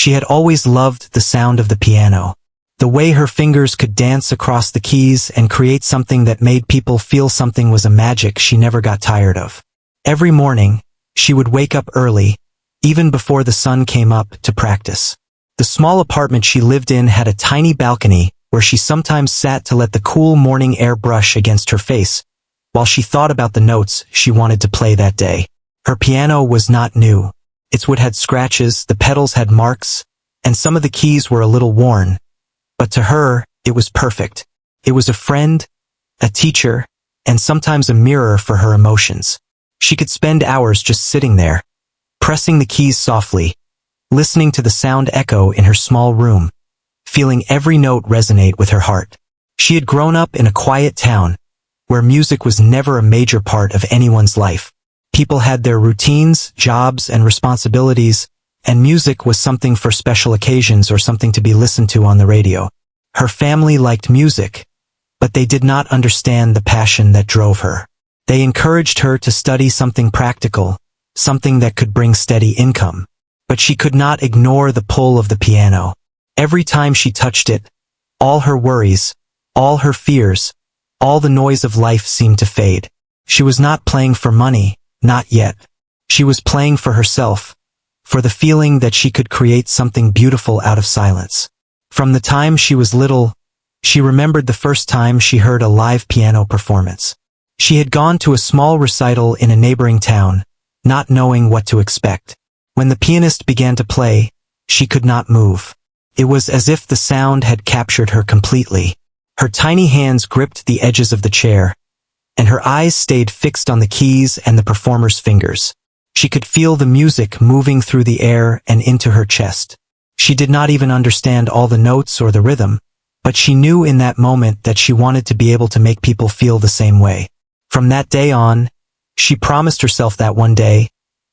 She had always loved the sound of the piano. The way her fingers could dance across the keys and create something that made people feel something was a magic she never got tired of. Every morning, she would wake up early, even before the sun came up, to practice. The small apartment she lived in had a tiny balcony where she sometimes sat to let the cool morning air brush against her face, while she thought about the notes she wanted to play that day. Her piano was not new. Its wood had scratches, the pedals had marks, and some of the keys were a little worn. But to her, it was perfect. It was a friend, a teacher, and sometimes a mirror for her emotions. She could spend hours just sitting there, pressing the keys softly, listening to the sound echo in her small room, feeling every note resonate with her heart. She had grown up in a quiet town, where music was never a major part of anyone's life. People had their routines, jobs, and responsibilities, and music was something for special occasions or something to be listened to on the radio. Her family liked music, but they did not understand the passion that drove her. They encouraged her to study something practical, something that could bring steady income. But she could not ignore the pull of the piano. Every time she touched it, all her worries, all her fears, all the noise of life seemed to fade. She was not playing for money, not yet. She was playing for herself, for the feeling that she could create something beautiful out of silence. From the time she was little, she remembered the first time she heard a live piano performance. She had gone to a small recital in a neighboring town, not knowing what to expect. When the pianist began to play, she could not move. It was as if the sound had captured her completely. Her tiny hands gripped the edges of the chair, and her eyes stayed fixed on the keys and the performer's fingers. She could feel the music moving through the air and into her chest. She did not even understand all the notes or the rhythm, but she knew in that moment that she wanted to be able to make people feel the same way. From that day on, she promised herself that one day,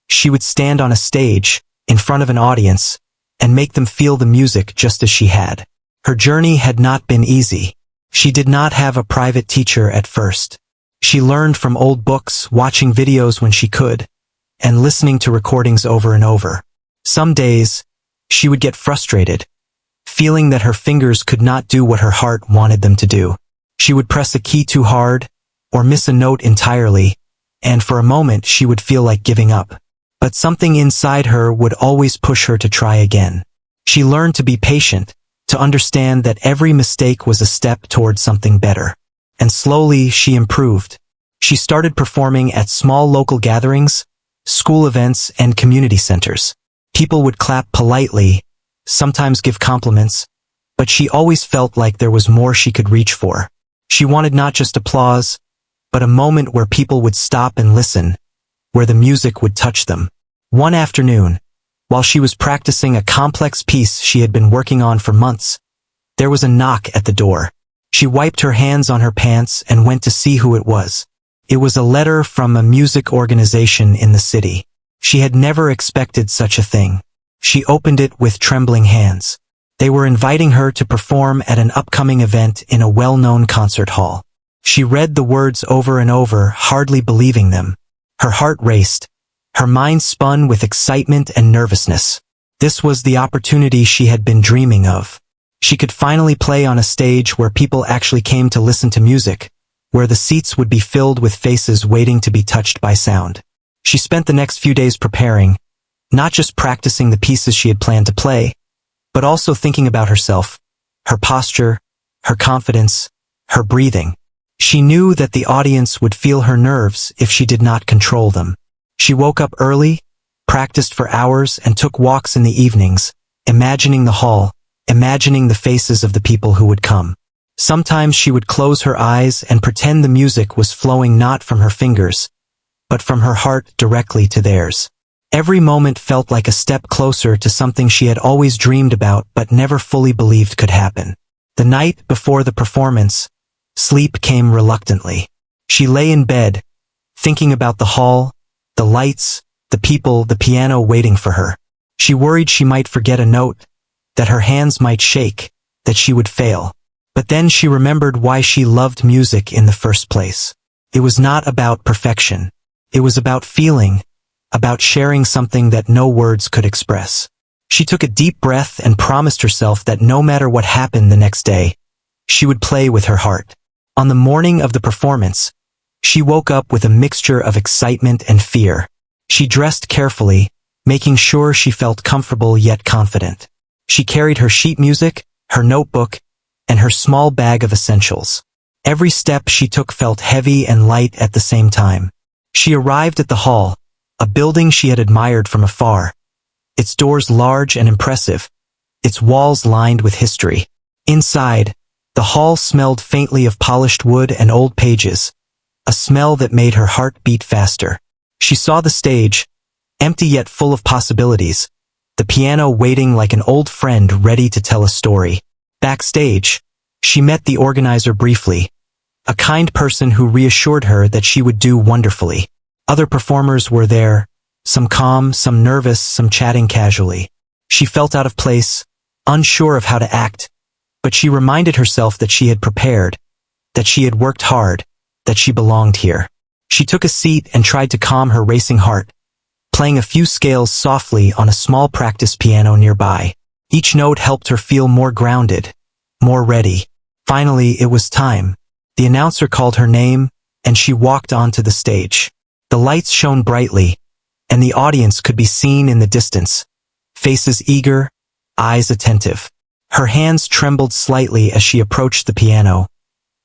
she would stand on a stage, in front of an audience, and make them feel the music just as she had. Her journey had not been easy. She did not have a private teacher at first. She learned from old books, watching videos when she could, and listening to recordings over and over. Some days, she would get frustrated, feeling that her fingers could not do what her heart wanted them to do. She would press a key too hard, or miss a note entirely, and for a moment she would feel like giving up. But something inside her would always push her to try again. She learned to be patient, to understand that every mistake was a step towards something better. And slowly she improved. She started performing at small local gatherings, school events, and community centers. People would clap politely, sometimes give compliments, but she always felt like there was more she could reach for. She wanted not just applause, but a moment where people would stop and listen, where the music would touch them. One afternoon, while she was practicing a complex piece she had been working on for months, there was a knock at the door. She wiped her hands on her pants and went to see who it was. It was a letter from a music organization in the city. She had never expected such a thing. She opened it with trembling hands. They were inviting her to perform at an upcoming event in a well-known concert hall. She read the words over and over, hardly believing them. Her heart raced. Her mind spun with excitement and nervousness. This was the opportunity she had been dreaming of. She could finally play on a stage where people actually came to listen to music, where the seats would be filled with faces waiting to be touched by sound. She spent the next few days preparing, not just practicing the pieces she had planned to play, but also thinking about herself, her posture, her confidence, her breathing. She knew that the audience would feel her nerves if she did not control them. She woke up early, practiced for hours, and took walks in the evenings, imagining the hall, imagining the faces of the people who would come. Sometimes she would close her eyes and pretend the music was flowing not from her fingers, but from her heart directly to theirs. Every moment felt like a step closer to something she had always dreamed about but never fully believed could happen. The night before the performance, sleep came reluctantly. She lay in bed, thinking about the hall, the lights, the people, the piano waiting for her. She worried she might forget a note, that her hands might shake, that she would fail. But then she remembered why she loved music in the first place. It was not about perfection. It was about feeling, about sharing something that no words could express. She took a deep breath and promised herself that no matter what happened the next day, she would play with her heart. On the morning of the performance, she woke up with a mixture of excitement and fear. She dressed carefully, making sure she felt comfortable yet confident. She carried her sheet music, her notebook, and her small bag of essentials. Every step she took felt heavy and light at the same time. She arrived at the hall, a building she had admired from afar. Its doors large and impressive, its walls lined with history. Inside, the hall smelled faintly of polished wood and old pages, a smell that made her heart beat faster. She saw the stage, empty yet full of possibilities, the piano waiting like an old friend ready to tell a story. Backstage, she met the organizer briefly, a kind person who reassured her that she would do wonderfully. Other performers were there, some calm, some nervous, some chatting casually. She felt out of place, unsure of how to act, but she reminded herself that she had prepared, that she had worked hard, that she belonged here. She took a seat and tried to calm her racing heart, playing a few scales softly on a small practice piano nearby. Each note helped her feel more grounded, more ready. Finally, it was time. The announcer called her name, and she walked onto the stage. The lights shone brightly, and the audience could be seen in the distance, faces eager, eyes attentive. Her hands trembled slightly as she approached the piano,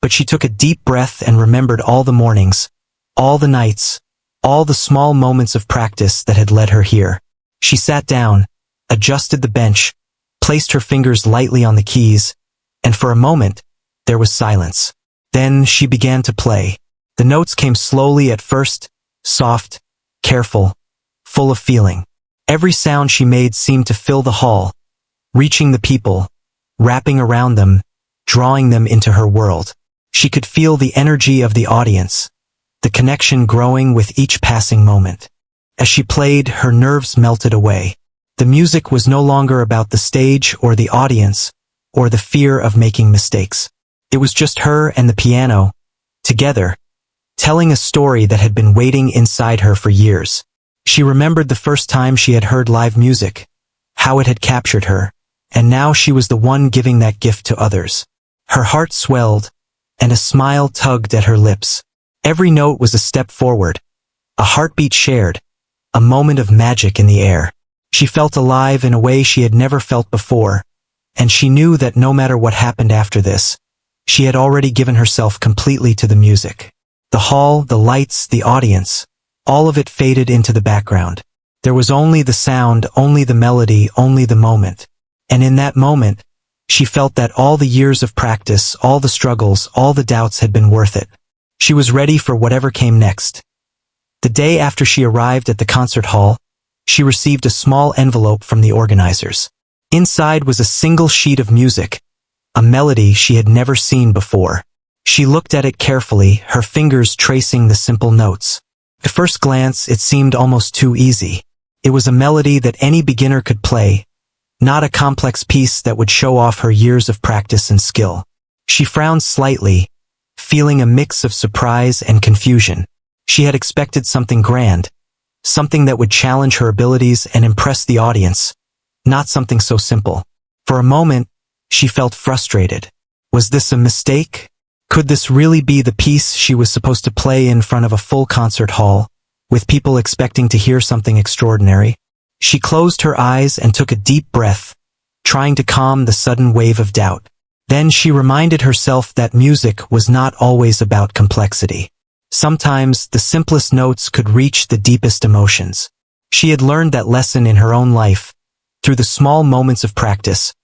but she took a deep breath and remembered all the mornings, all the nights, all the small moments of practice that had led her here. She sat down, adjusted the bench, placed her fingers lightly on the keys, and for a moment, there was silence. Then she began to play. The notes came slowly at first, soft, careful, full of feeling. Every sound she made seemed to fill the hall, reaching the people, wrapping around them, drawing them into her world. She could feel the energy of the audience, the connection growing with each passing moment. As she played, her nerves melted away. The music was no longer about the stage or the audience, or the fear of making mistakes. It was just her and the piano, together, telling a story that had been waiting inside her for years. She remembered the first time she had heard live music, how it had captured her, and now she was the one giving that gift to others. Her heart swelled, and a smile tugged at her lips. Every note was a step forward, a heartbeat shared, a moment of magic in the air. She felt alive in a way she had never felt before, and she knew that no matter what happened after this, she had already given herself completely to the music. The hall, the lights, the audience, all of it faded into the background. There was only the sound, only the melody, only the moment. And in that moment, she felt that all the years of practice, all the struggles, all the doubts had been worth it. She was ready for whatever came next. The day after she arrived at the concert hall, she received a small envelope from the organizers. Inside was a single sheet of music, a melody she had never seen before. She looked at it carefully, her fingers tracing the simple notes. At first glance, it seemed almost too easy. It was a melody that any beginner could play, not a complex piece that would show off her years of practice and skill. She frowned slightly, feeling a mix of surprise and confusion. She had expected something grand, something that would challenge her abilities and impress the audience, not something so simple. For a moment, she felt frustrated. Was this a mistake? Could this really be the piece she was supposed to play in front of a full concert hall, with people expecting to hear something extraordinary? She closed her eyes and took a deep breath, trying to calm the sudden wave of doubt. Then she reminded herself that music was not always about complexity. Sometimes the simplest notes could reach the deepest emotions. She had learned that lesson in her own life, through the small moments of practice,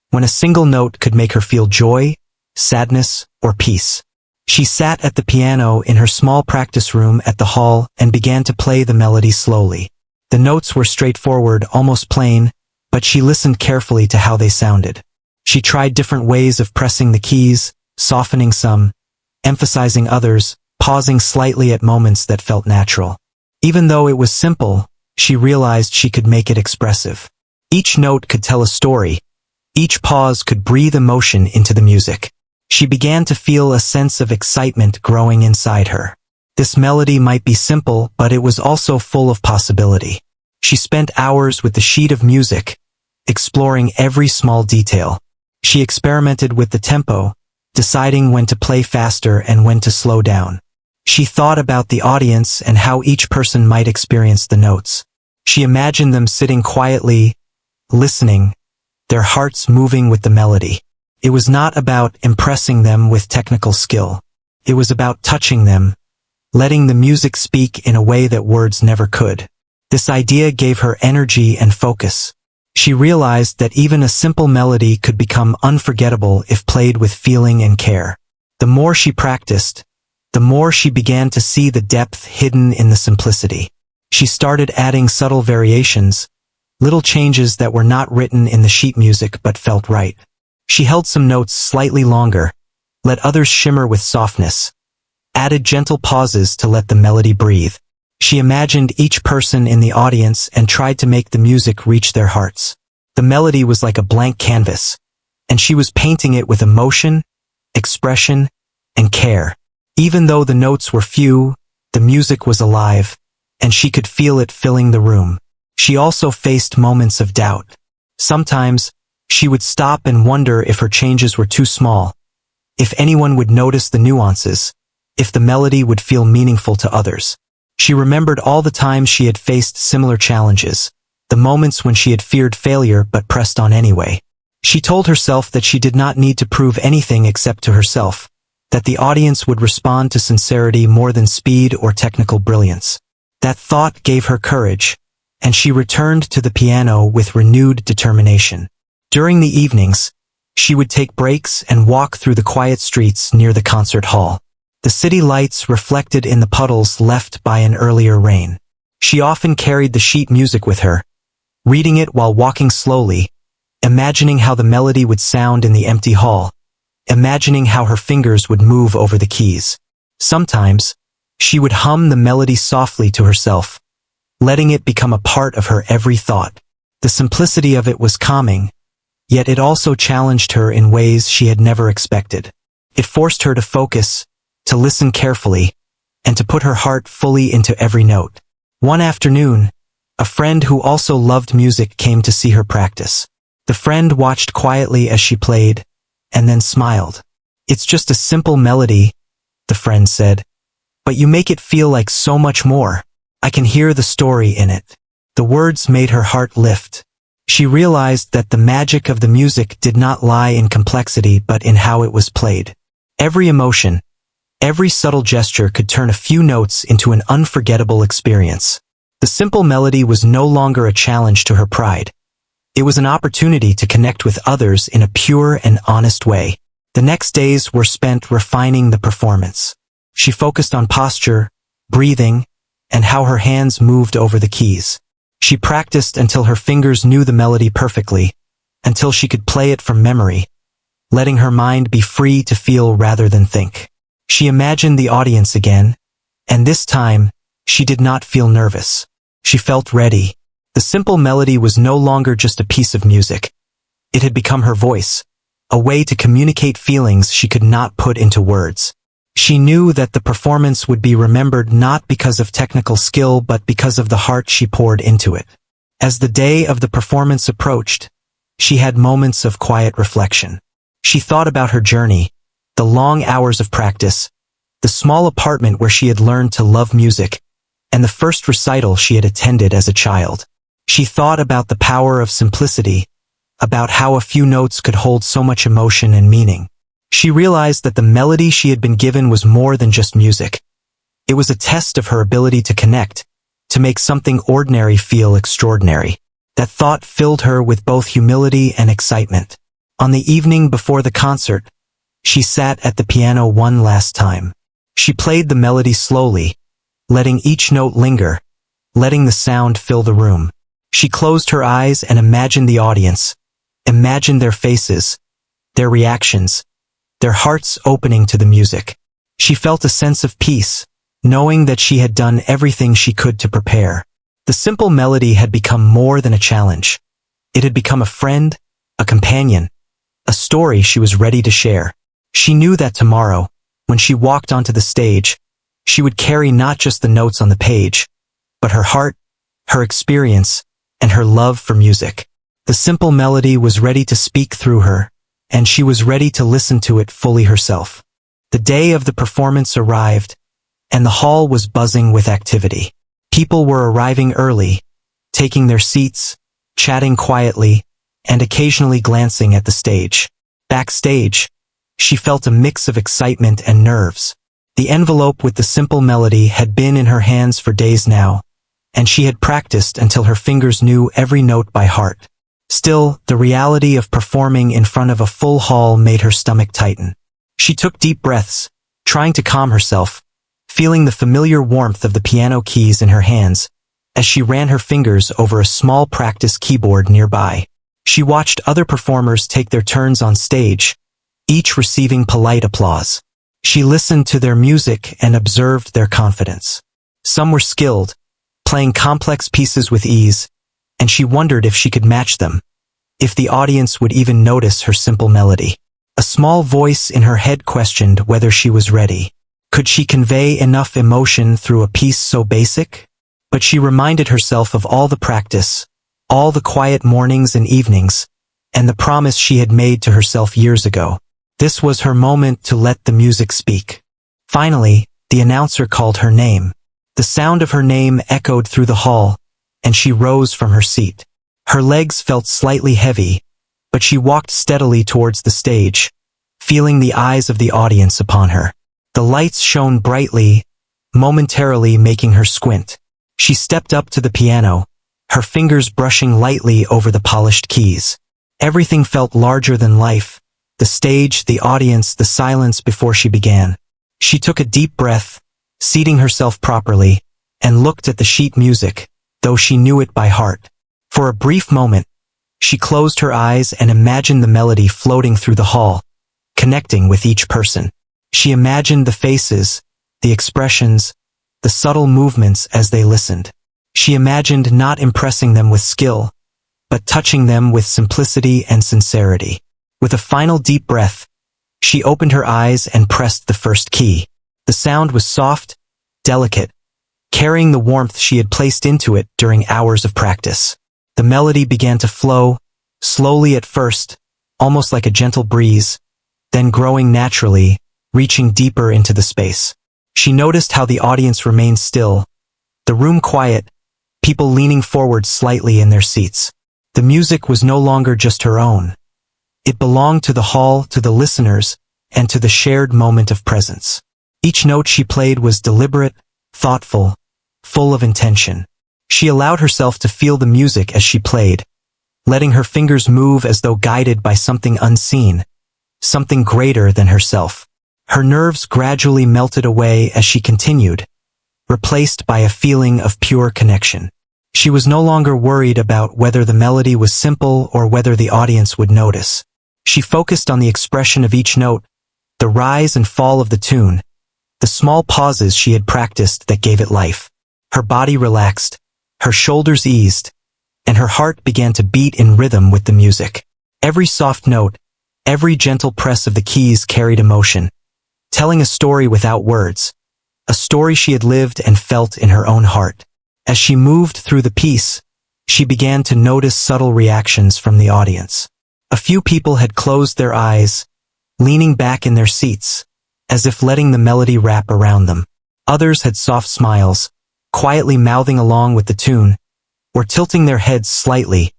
when a single note could make her feel joy, sadness, or peace. She sat at the piano in her small practice room at the hall and began to play the melody slowly. The notes were straightforward, almost plain, but she listened carefully to how they sounded. She tried different ways of pressing the keys, softening some, emphasizing others, pausing slightly at moments that felt natural. Even though it was simple, she realized she could make it expressive. Each note could tell a story. Each pause could breathe emotion into the music. She began to feel a sense of excitement growing inside her. This melody might be simple, but it was also full of possibility. She spent hours with the sheet of music, exploring every small detail. She experimented with the tempo, deciding when to play faster and when to slow down. She thought about the audience and how each person might experience the notes. She imagined them sitting quietly, listening, their hearts moving with the melody. It was not about impressing them with technical skill. It was about touching them, letting the music speak in a way that words never could. This idea gave her energy and focus. She realized that even a simple melody could become unforgettable if played with feeling and care. The more she practiced, the more she began to see the depth hidden in the simplicity. She started adding subtle variations, little changes that were not written in the sheet music but felt right. She held some notes slightly longer, let others shimmer with softness, added gentle pauses to let the melody breathe. She imagined each person in the audience and tried to make the music reach their hearts. The melody was like a blank canvas, and she was painting it with emotion, expression, and care. Even though the notes were few, the music was alive, and she could feel it filling the room. She also faced moments of doubt. Sometimes, she would stop and wonder if her changes were too small, if anyone would notice the nuances, if the melody would feel meaningful to others. She remembered all the times she had faced similar challenges, the moments when she had feared failure but pressed on anyway. She told herself that she did not need to prove anything except to herself, that the audience would respond to sincerity more than speed or technical brilliance. That thought gave her courage, and she returned to the piano with renewed determination. During the evenings, she would take breaks and walk through the quiet streets near the concert hall. The city lights reflected in the puddles left by an earlier rain. She often carried the sheet music with her, reading it while walking slowly, imagining how the melody would sound in the empty hall, imagining how her fingers would move over the keys. Sometimes, she would hum the melody softly to herself, letting it become a part of her every thought. The simplicity of it was calming, yet it also challenged her in ways she had never expected. It forced her to focus, to listen carefully, and to put her heart fully into every note. One afternoon, a friend who also loved music came to see her practice. The friend watched quietly as she played, and then smiled. "It's just a simple melody," the friend said, "but you make it feel like so much more. I can hear the story in it." The words made her heart lift. She realized that the magic of the music did not lie in complexity but in how it was played. Every emotion, every subtle gesture could turn a few notes into an unforgettable experience. The simple melody was no longer a challenge to her pride. It was an opportunity to connect with others in a pure and honest way. The next days were spent refining the performance. She focused on posture, breathing, and how her hands moved over the keys. She practiced until her fingers knew the melody perfectly, until she could play it from memory, letting her mind be free to feel rather than think. She imagined the audience again, and this time, she did not feel nervous. She felt ready. The simple melody was no longer just a piece of music. It had become her voice, a way to communicate feelings she could not put into words. She knew that the performance would be remembered not because of technical skill but because of the heart she poured into it. As the day of the performance approached, she had moments of quiet reflection. She thought about her journey, the long hours of practice, the small apartment where she had learned to love music, and the first recital she had attended as a child. She thought about the power of simplicity, about how a few notes could hold so much emotion and meaning. She realized that the melody she had been given was more than just music. It was a test of her ability to connect, to make something ordinary feel extraordinary. That thought filled her with both humility and excitement. On the evening before the concert, she sat at the piano one last time. She played the melody slowly, letting each note linger, letting the sound fill the room. She closed her eyes and imagined the audience, imagined their faces, their reactions, their hearts opening to the music. She felt a sense of peace, knowing that she had done everything she could to prepare. The simple melody had become more than a challenge. It had become a friend, a companion, a story she was ready to share. She knew that tomorrow, when she walked onto the stage, she would carry not just the notes on the page, but her heart, her experience, and her love for music. The simple melody was ready to speak through her, and she was ready to listen to it fully herself. The day of the performance arrived, and the hall was buzzing with activity. People were arriving early, taking their seats, chatting quietly, and occasionally glancing at the stage. Backstage, she felt a mix of excitement and nerves. The envelope with the simple melody had been in her hands for days now, and she had practiced until her fingers knew every note by heart. Still, the reality of performing in front of a full hall made her stomach tighten. She took deep breaths, trying to calm herself, feeling the familiar warmth of the piano keys in her hands as she ran her fingers over a small practice keyboard nearby. She watched other performers take their turns on stage, each receiving polite applause. She listened to their music and observed their confidence. Some were skilled, playing complex pieces with ease, and she wondered if she could match them, if the audience would even notice her simple melody. A small voice in her head questioned whether she was ready. Could she convey enough emotion through a piece so basic? But she reminded herself of all the practice, all the quiet mornings and evenings, and the promise she had made to herself years ago. This was her moment to let the music speak. Finally, the announcer called her name. The sound of her name echoed through the hall, and she rose from her seat. Her legs felt slightly heavy, but she walked steadily towards the stage, feeling the eyes of the audience upon her. The lights shone brightly, momentarily making her squint. She stepped up to the piano, her fingers brushing lightly over the polished keys. Everything felt larger than life, the stage, the audience, the silence before she began. She took a deep breath, seating herself properly, and looked at the sheet music, though she knew it by heart. For a brief moment, she closed her eyes and imagined the melody floating through the hall, connecting with each person. She imagined the faces, the expressions, the subtle movements as they listened. She imagined not impressing them with skill, but touching them with simplicity and sincerity. With a final deep breath, she opened her eyes and pressed the first key. The sound was soft, delicate, carrying the warmth she had placed into it during hours of practice. The melody began to flow, slowly at first, almost like a gentle breeze, then growing naturally, reaching deeper into the space. She noticed how the audience remained still, the room quiet, people leaning forward slightly in their seats. The music was no longer just her own. It belonged to the hall, to the listeners, and to the shared moment of presence. Each note she played was deliberate, thoughtful, full of intention. She allowed herself to feel the music as she played, letting her fingers move as though guided by something unseen, something greater than herself. Her nerves gradually melted away as she continued, replaced by a feeling of pure connection. She was no longer worried about whether the melody was simple or whether the audience would notice. She focused on the expression of each note, the rise and fall of the tune, the small pauses she had practiced that gave it life. Her body relaxed, her shoulders eased, and her heart began to beat in rhythm with the music. Every soft note, every gentle press of the keys carried emotion, telling a story without words, a story she had lived and felt in her own heart. As she moved through the piece, she began to notice subtle reactions from the audience. A few people had closed their eyes, leaning back in their seats, as if letting the melody wrap around them. Others had soft smiles, quietly mouthing along with the tune, or tilting their heads slightly,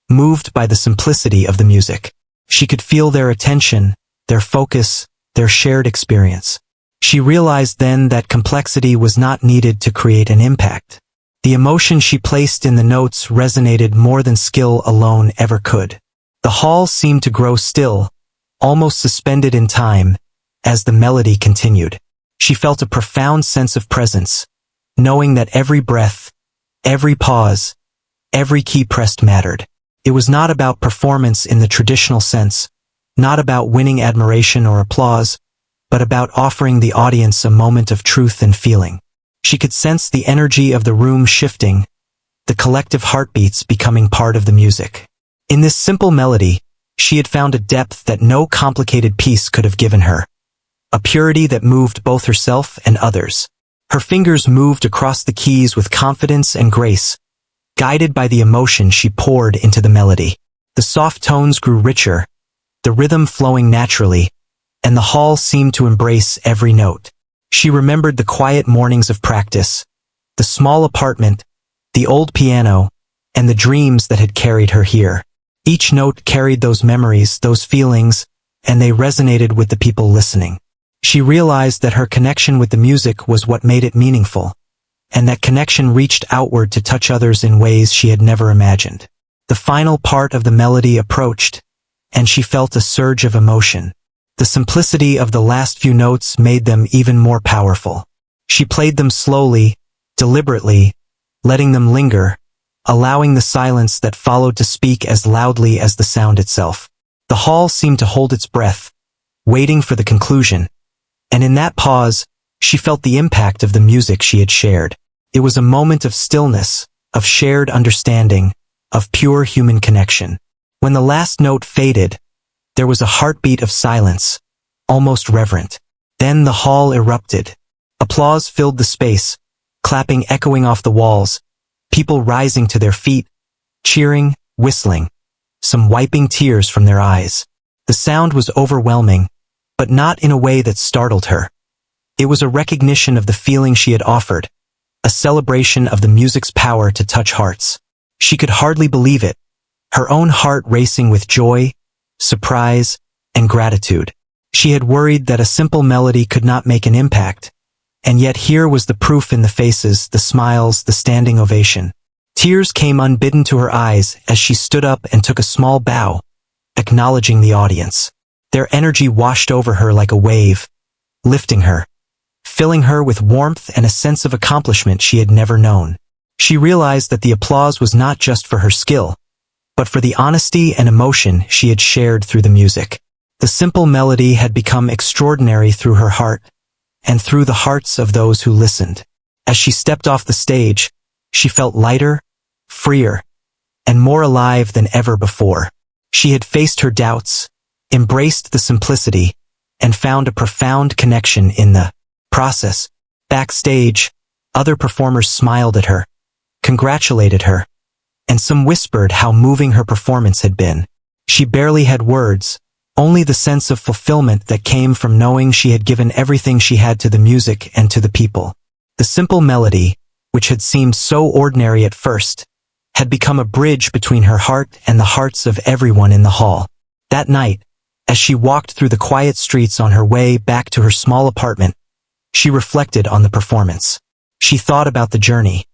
moved by the simplicity of the music. She could feel their attention, their focus, their shared experience. She realized then that complexity was not needed to create an impact. The emotion she placed in the notes resonated more than skill alone ever could. The hall seemed to grow still, almost suspended in time, as the melody continued. She felt a profound sense of presence, knowing that every breath, every pause, every key pressed mattered. It was not about performance in the traditional sense, not about winning admiration or applause, but about offering the audience a moment of truth and feeling. She could sense the energy of the room shifting, the collective heartbeats becoming part of the music. In this simple melody, she had found a depth that no complicated piece could have given her, a purity that moved both herself and others. Her fingers moved across the keys with confidence and grace, guided by the emotion she poured into the melody. The soft tones grew richer, the rhythm flowing naturally, and the hall seemed to embrace every note. She remembered the quiet mornings of practice, the small apartment, the old piano, and the dreams that had carried her here. Each note carried those memories, those feelings, and they resonated with the people listening. She realized that her connection with the music was what made it meaningful, and that connection reached outward to touch others in ways she had never imagined. The final part of the melody approached, and she felt a surge of emotion. The simplicity of the last few notes made them even more powerful. She played them slowly, deliberately, letting them linger, allowing the silence that followed to speak as loudly as the sound itself. The hall seemed to hold its breath, waiting for the conclusion, and in that pause, she felt the impact of the music she had shared. It was a moment of stillness, of shared understanding, of pure human connection. When the last note faded, there was a heartbeat of silence, almost reverent. Then the hall erupted. Applause filled the space, clapping echoing off the walls, people rising to their feet, cheering, whistling, some wiping tears from their eyes. The sound was overwhelming, but not in a way that startled her. It was a recognition of the feeling she had offered, a celebration of the music's power to touch hearts. She could hardly believe it, her own heart racing with joy, surprise, and gratitude. She had worried that a simple melody could not make an impact, and yet here was the proof in the faces, the smiles, the standing ovation. Tears came unbidden to her eyes as she stood up and took a small bow, acknowledging the audience. Their energy washed over her like a wave, lifting her, filling her with warmth and a sense of accomplishment she had never known. She realized that the applause was not just for her skill, but for the honesty and emotion she had shared through the music. The simple melody had become extraordinary through her heart, and through the hearts of those who listened. As she stepped off the stage, she felt lighter, freer, and more alive than ever before. She had faced her doubts, embraced the simplicity, and found a profound connection in the process. Backstage, other performers smiled at her, congratulated her, and some whispered how moving her performance had been. She barely had words, only the sense of fulfillment that came from knowing she had given everything she had to the music and to the people. The simple melody, which had seemed so ordinary at first, had become a bridge between her heart and the hearts of everyone in the hall. That night, as she walked through the quiet streets on her way back to her small apartment, she reflected on the performance. She thought about the journey,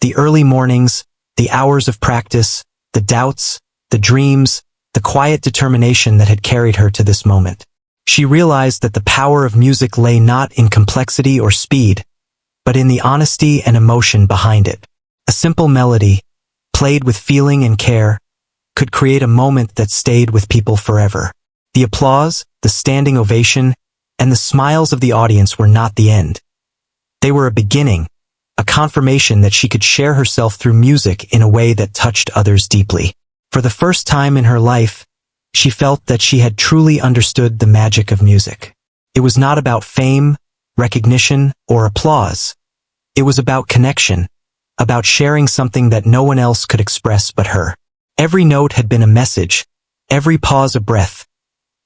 the early mornings, the hours of practice, the doubts, the dreams, the quiet determination that had carried her to this moment. She realized that the power of music lay not in complexity or speed, but in the honesty and emotion behind it. A simple melody, played with feeling and care, could create a moment that stayed with people forever. The applause, the standing ovation, and the smiles of the audience were not the end. They were a beginning, a confirmation that she could share herself through music in a way that touched others deeply. For the first time in her life, she felt that she had truly understood the magic of music. It was not about fame, recognition, or applause. It was about connection, about sharing something that no one else could express but her. Every note had been a message, every pause a breath,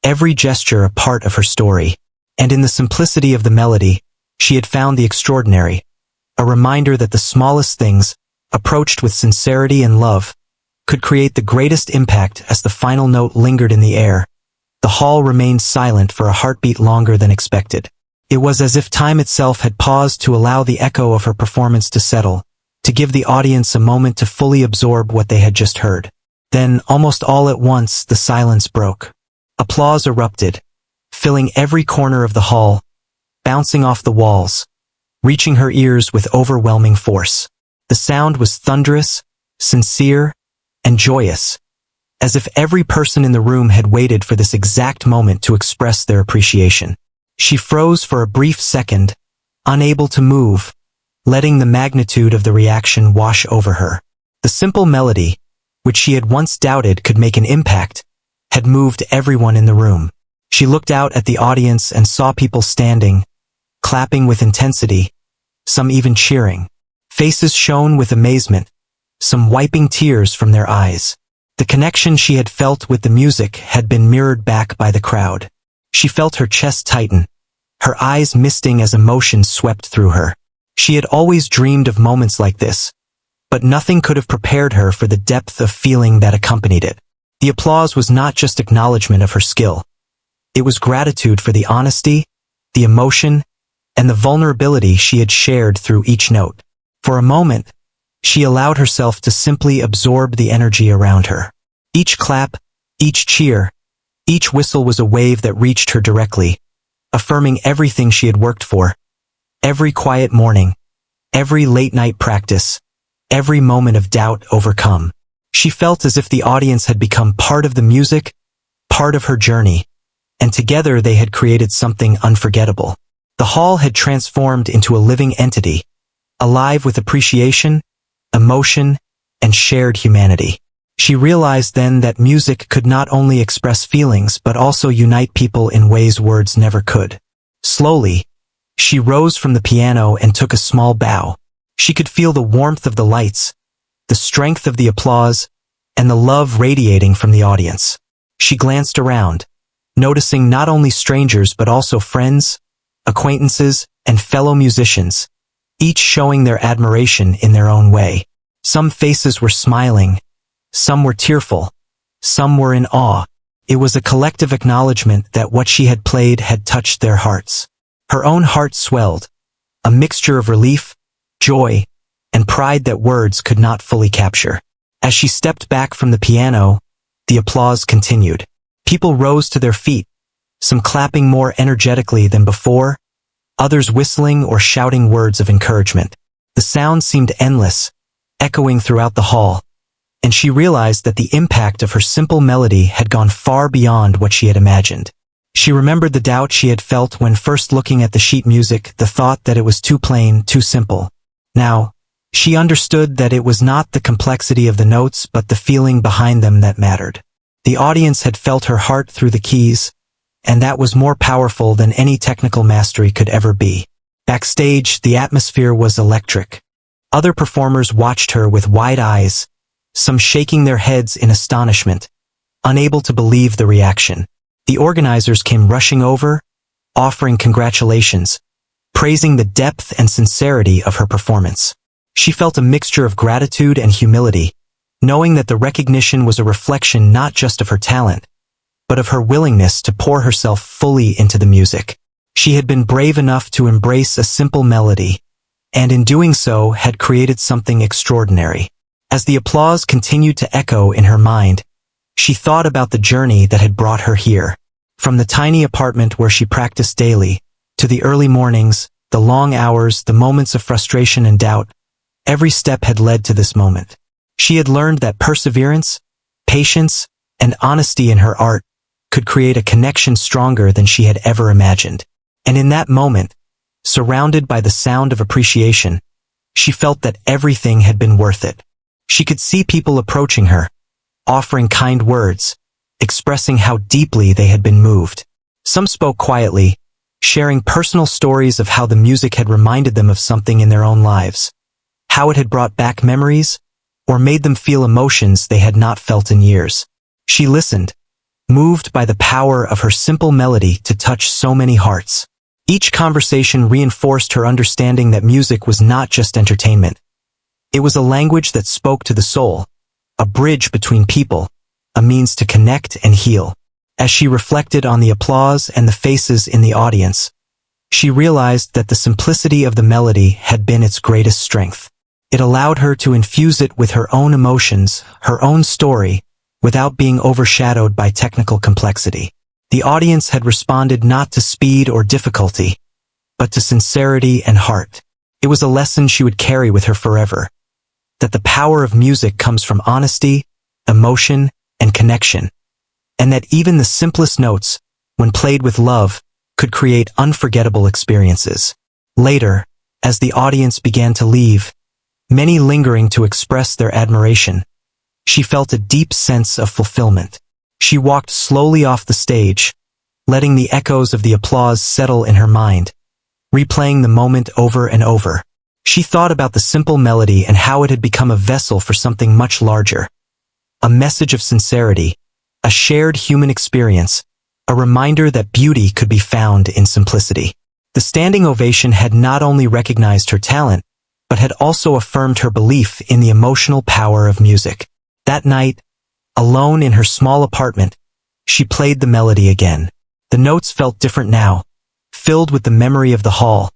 every gesture a part of her story. And in the simplicity of the melody, she had found the extraordinary, a reminder that the smallest things, approached with sincerity and love, could create the greatest impact. As the final note lingered in the air, the hall remained silent for a heartbeat longer than expected. It was as if time itself had paused to allow the echo of her performance to settle, to give the audience a moment to fully absorb what they had just heard. Then, almost all at once, the silence broke. Applause erupted, filling every corner of the hall, bouncing off the walls, reaching her ears with overwhelming force. The sound was thunderous, sincere, and joyous, as if every person in the room had waited for this exact moment to express their appreciation. She froze for a brief second, unable to move, letting the magnitude of the reaction wash over her. The simple melody, which she had once doubted could make an impact, had moved everyone in the room. She looked out at the audience and saw people standing, clapping with intensity, some even cheering. Faces shone with amazement, some wiping tears from their eyes. The connection she had felt with the music had been mirrored back by the crowd. She felt her chest tighten, her eyes misting as emotion swept through her. She had always dreamed of moments like this, but nothing could have prepared her for the depth of feeling that accompanied it. The applause was not just acknowledgement of her skill. It was gratitude for the honesty, the emotion, and the vulnerability she had shared through each note. For a moment, she allowed herself to simply absorb the energy around her. Each clap, each cheer, each whistle was a wave that reached her directly, affirming everything she had worked for. Every quiet morning, every late-night practice, every moment of doubt overcome. She felt as if the audience had become part of the music, part of her journey, and together they had created something unforgettable. The hall had transformed into a living entity, alive with appreciation, emotion, and shared humanity. She realized then that music could not only express feelings but also unite people in ways words never could. Slowly, she rose from the piano and took a small bow. She could feel the warmth of the lights, the strength of the applause, and the love radiating from the audience. She glanced around, noticing not only strangers but also friends, acquaintances, and fellow musicians, each showing their admiration in their own way. Some faces were smiling, some were tearful, some were in awe. It was a collective acknowledgement that what she had played had touched their hearts. Her own heart swelled, a mixture of relief, joy, and pride that words could not fully capture. As she stepped back from the piano, the applause continued. People rose to their feet, some clapping more energetically than before, others whistling or shouting words of encouragement. The sound seemed endless, echoing throughout the hall, and she realized that the impact of her simple melody had gone far beyond what she had imagined. She remembered the doubt she had felt when first looking at the sheet music, the thought that it was too plain, too simple. Now, she understood that it was not the complexity of the notes but the feeling behind them that mattered. The audience had felt her heart through the keys, and that was more powerful than any technical mastery could ever be. Backstage, the atmosphere was electric. Other performers watched her with wide eyes, some shaking their heads in astonishment, unable to believe the reaction. The organizers came rushing over, offering congratulations, praising the depth and sincerity of her performance. She felt a mixture of gratitude and humility, knowing that the recognition was a reflection not just of her talent, but of her willingness to pour herself fully into the music. She had been brave enough to embrace a simple melody, and in doing so had created something extraordinary. As the applause continued to echo in her mind, she thought about the journey that had brought her here. From the tiny apartment where she practiced daily, to the early mornings, the long hours, the moments of frustration and doubt, every step had led to this moment. She had learned that perseverance, patience, and honesty in her art could create a connection stronger than she had ever imagined. And in that moment, surrounded by the sound of appreciation, she felt that everything had been worth it. She could see people approaching her, offering kind words, expressing how deeply they had been moved. Some spoke quietly, sharing personal stories of how the music had reminded them of something in their own lives, how it had brought back memories, or made them feel emotions they had not felt in years. She listened, moved by the power of her simple melody to touch so many hearts. Each conversation reinforced her understanding that music was not just entertainment. It was a language that spoke to the soul, a bridge between people, a means to connect and heal. As she reflected on the applause and the faces in the audience, she realized that the simplicity of the melody had been its greatest strength. It allowed her to infuse it with her own emotions, her own story, without being overshadowed by technical complexity. The audience had responded not to speed or difficulty, but to sincerity and heart. It was a lesson she would carry with her forever, that the power of music comes from honesty, emotion, and connection, and that even the simplest notes, when played with love, could create unforgettable experiences. Later, as the audience began to leave, many lingering to express their admiration, she felt a deep sense of fulfillment. She walked slowly off the stage, letting the echoes of the applause settle in her mind, replaying the moment over and over. She thought about the simple melody and how it had become a vessel for something much larger, a message of sincerity, a shared human experience, a reminder that beauty could be found in simplicity. The standing ovation had not only recognized her talent, but had also affirmed her belief in the emotional power of music. That night, alone in her small apartment, she played the melody again. The notes felt different now, filled with the memory of the hall,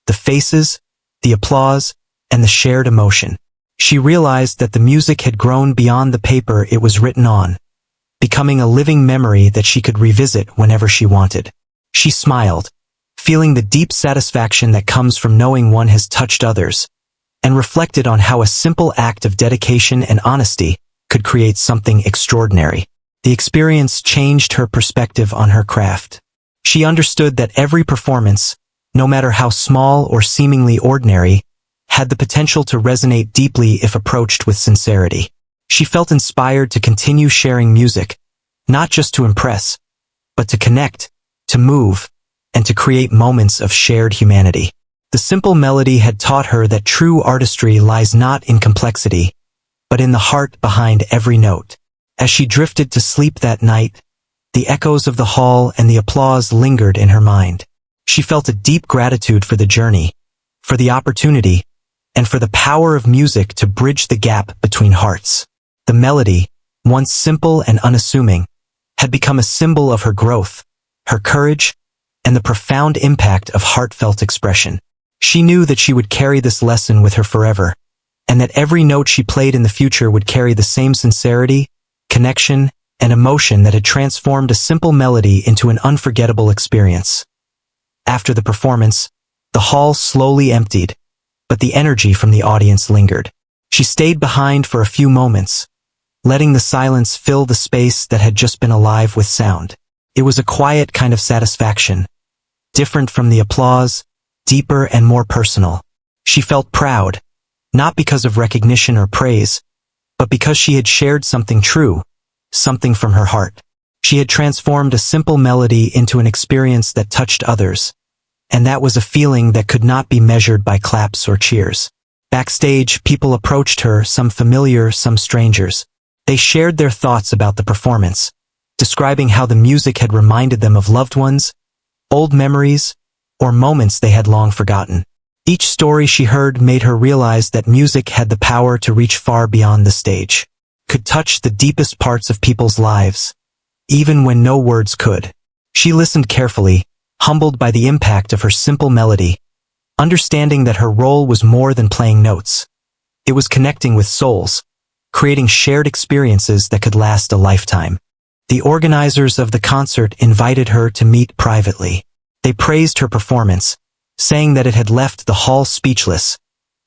the faces, the applause, and the shared emotion. She realized that the music had grown beyond the paper it was written on, becoming a living memory that she could revisit whenever she wanted. She smiled, feeling the deep satisfaction that comes from knowing one has touched others, and reflected on how a simple act of dedication and honesty could create something extraordinary. The experience changed her perspective on her craft. She understood that every performance, no matter how small or seemingly ordinary, had the potential to resonate deeply if approached with sincerity. She felt inspired to continue sharing music, not just to impress, but to connect, to move, and to create moments of shared humanity. The simple melody had taught her that true artistry lies not in complexity, but in the heart behind every note. As she drifted to sleep that night, the echoes of the hall and the applause lingered in her mind. She felt a deep gratitude for the journey, for the opportunity, and for the power of music to bridge the gap between hearts. The melody, once simple and unassuming, had become a symbol of her growth, her courage, and the profound impact of heartfelt expression. She knew that she would carry this lesson with her forever, and that every note she played in the future would carry the same sincerity, connection, and emotion that had transformed a simple melody into an unforgettable experience. After the performance, the hall slowly emptied, but the energy from the audience lingered. She stayed behind for a few moments, letting the silence fill the space that had just been alive with sound. It was a quiet kind of satisfaction, different from the applause, deeper and more personal. She felt proud, not because of recognition or praise, but because she had shared something true, something from her heart. She had transformed a simple melody into an experience that touched others, and that was a feeling that could not be measured by claps or cheers. Backstage, people approached her, some familiar, some strangers. They shared their thoughts about the performance, describing how the music had reminded them of loved ones, old memories, or moments they had long forgotten. Each story she heard made her realize that music had the power to reach far beyond the stage, could touch the deepest parts of people's lives, even when no words could. She listened carefully, humbled by the impact of her simple melody, understanding that her role was more than playing notes. It was connecting with souls, creating shared experiences that could last a lifetime. The organizers of the concert invited her to meet privately. They praised her performance, saying that it had left the hall speechless,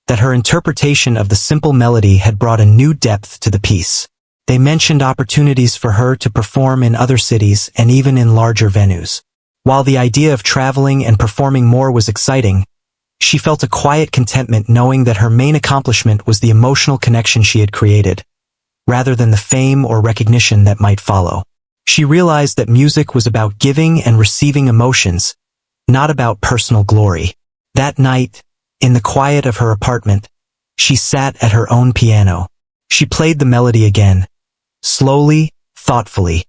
that her interpretation of the simple melody had brought a new depth to the piece. They mentioned opportunities for her to perform in other cities and even in larger venues. While the idea of traveling and performing more was exciting, she felt a quiet contentment knowing that her main accomplishment was the emotional connection she had created, rather than the fame or recognition that might follow. She realized that music was about giving and receiving emotions, not about personal glory. That night, in the quiet of her apartment, she sat at her own piano. She played the melody again, slowly, thoughtfully,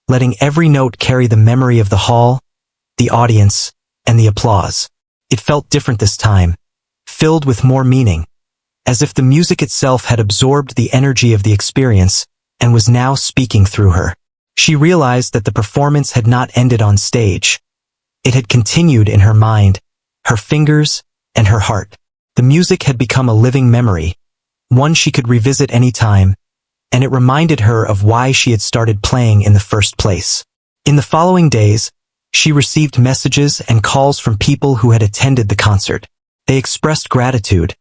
letting every note carry the memory of the hall, the audience, and the applause. It felt different this time, filled with more meaning, as if the music itself had absorbed the energy of the experience and was now speaking through her. She realized that the performance had not ended on stage. It had continued in her mind, her fingers, and her heart. The music had become a living memory, one she could revisit any time, and it reminded her of why she had started playing in the first place. In the following days, she received messages and calls from people who had attended the concert. They expressed gratitude,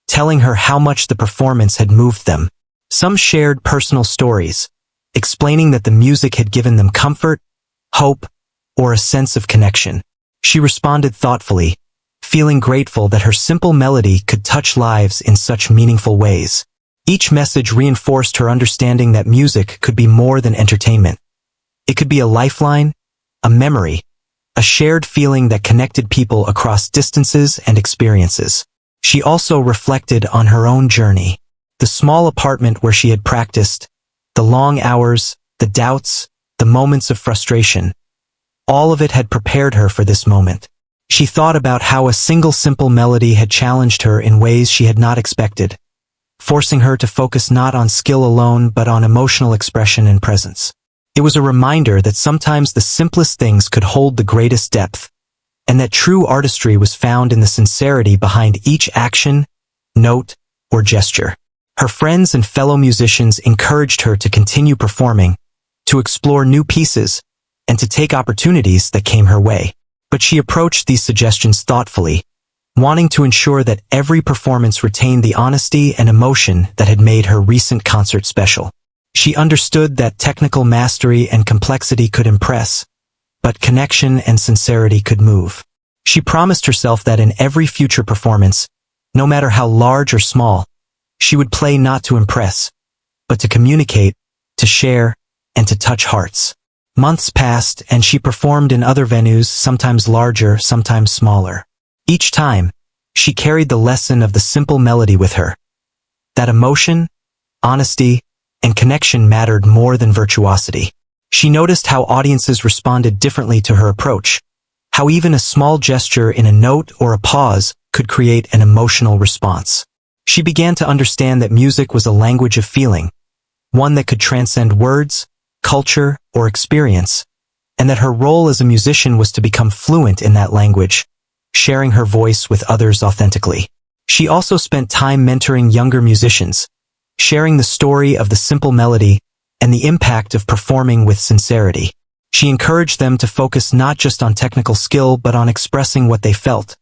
telling her how much the performance had moved them. Some shared personal stories, explaining that the music had given them comfort, hope, or a sense of connection. She responded thoughtfully, feeling grateful that her simple melody could touch lives in such meaningful ways. Each message reinforced her understanding that music could be more than entertainment. It could be a lifeline, a memory, a shared feeling that connected people across distances and experiences. She also reflected on her own journey. The small apartment where she had practiced, The long hours, the doubts, the moments of frustration. All of it had prepared her for this moment. She thought about how a single simple melody had challenged her in ways she had not expected, forcing her to focus not on skill alone but on emotional expression and presence. It was a reminder that sometimes the simplest things could hold the greatest depth, and that true artistry was found in the sincerity behind each action, note, or gesture. Her friends and fellow musicians encouraged her to continue performing, to explore new pieces, and to take opportunities that came her way. But she approached these suggestions thoughtfully, wanting to ensure that every performance retained the honesty and emotion that had made her recent concert special. She understood that technical mastery and complexity could impress, but connection and sincerity could move. She promised herself that in every future performance, no matter how large or small, she would play not to impress, but to communicate, to share, and to touch hearts. Months passed, and she performed in other venues, sometimes larger, sometimes smaller. Each time, she carried the lesson of the simple melody with her. That emotion, honesty, and connection mattered more than virtuosity. She noticed how audiences responded differently to her approach, how even a small gesture in a note or a pause could create an emotional response. She began to understand that music was a language of feeling, one that could transcend words, culture, or experience, and that her role as a musician was to become fluent in that language, sharing her voice with others authentically. She also spent time mentoring younger musicians, sharing the story of the simple melody and the impact of performing with sincerity. She encouraged them to focus not just on technical skill but on expressing what they felt,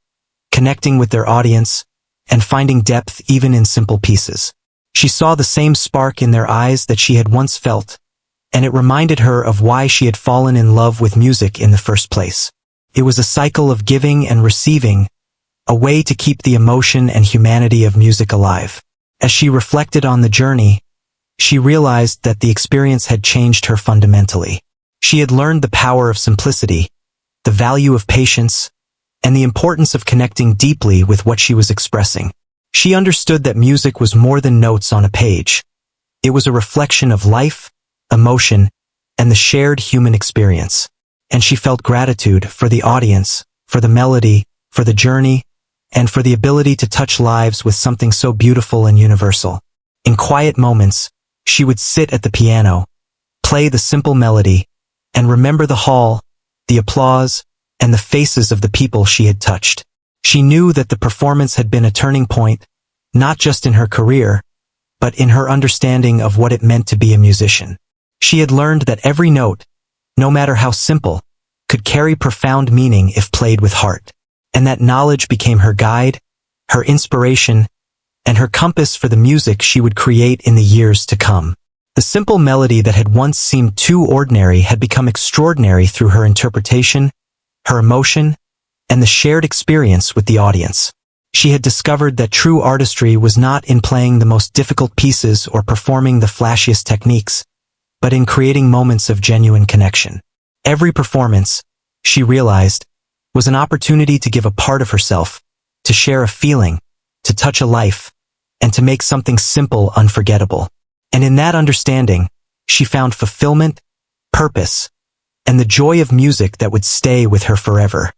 connecting with their audience, and finding depth even in simple pieces. She saw the same spark in their eyes that she had once felt, and it reminded her of why she had fallen in love with music in the first place. It was a cycle of giving and receiving, a way to keep the emotion and humanity of music alive. As she reflected on the journey, she realized that the experience had changed her fundamentally. She had learned the power of simplicity, the value of patience, and the importance of connecting deeply with what she was expressing. She understood that music was more than notes on a page. It was a reflection of life, emotion, and the shared human experience. And she felt gratitude for the audience, for the melody, for the journey, and for the ability to touch lives with something so beautiful and universal. In quiet moments, she would sit at the piano, play the simple melody, and remember the hall, the applause, and the faces of the people she had touched. She knew that the performance had been a turning point, not just in her career, but in her understanding of what it meant to be a musician. She had learned that every note, no matter how simple, could carry profound meaning if played with heart. And that knowledge became her guide, her inspiration, and her compass for the music she would create in the years to come. The simple melody that had once seemed too ordinary had become extraordinary through her interpretation, her emotion, and the shared experience with the audience. She had discovered that true artistry was not in playing the most difficult pieces or performing the flashiest techniques, but in creating moments of genuine connection. Every performance, she realized, was an opportunity to give a part of herself, to share a feeling, to touch a life, and to make something simple unforgettable. And in that understanding, she found fulfillment, purpose, and the joy of music that would stay with her forever.